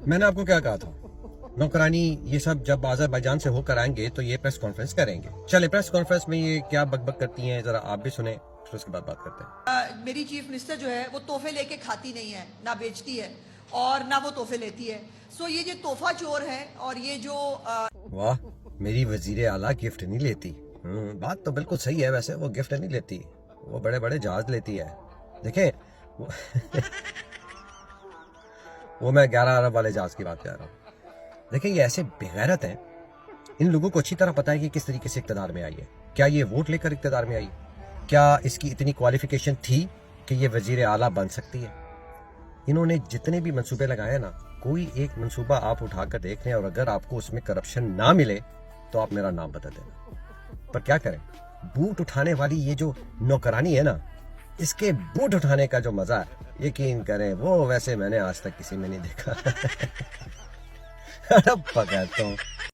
میں نے آپ کو کیا کہا تھا نوکرانی یہ سب جب آذربائیجان سے ہو کر آئیں گے تو یہ پریس کانفرنس کریں گے. چلے پریس کانفرنس میں یہ کیا بک بک کرتی ہیں ذرا آپ بھی سنیں پھر اس کے بعد بات کرتے ہیں. میری چیف منسٹر جو ہے وہ تحفے لے کے کھاتی نہیں ہے، نہ بیچتی ہے اور نہ وہ تحفے لیتی ہے. سو یہ جو تحفہ چور ہے اور یہ جو واہ میری وزیر اعلیٰ گفٹ نہیں لیتی. بات تو بالکل صحیح ہے. ویسے وہ گفٹ نہیں لیتی، وہ بڑے بڑے جہاز لیتی ہے. دیکھیں وہ میں 11 ارب والے جہاز کی بات کر رہا ہوں. دیکھیں یہ ایسے بغیرت ہیں، ان لوگوں کو اچھی طرح پتہ ہے کہ کس طریقے سے اقتدار میں آئی ہے. کیا یہ ووٹ لے کر اقتدار میں آئی؟ کیا اس کی اتنی کوالیفیکیشن تھی کہ یہ وزیر اعلیٰ بن سکتی ہے؟ انہوں نے جتنے بھی منصوبے لگائے نا، کوئی ایک منصوبہ آپ اٹھا کر دیکھ لیں اور اگر آپ کو اس میں کرپشن نہ ملے تو آپ میرا نام بتا دینا. پر کیا کریں، بوٹ اٹھانے والی یہ جو نوکرانی ہے نا، اس کے بوٹ اٹھانے کا جو مزہ ہے یقین کریں وہ ویسے میں نے آج تک کسی میں نہیں دیکھا. پکڑتا ہوں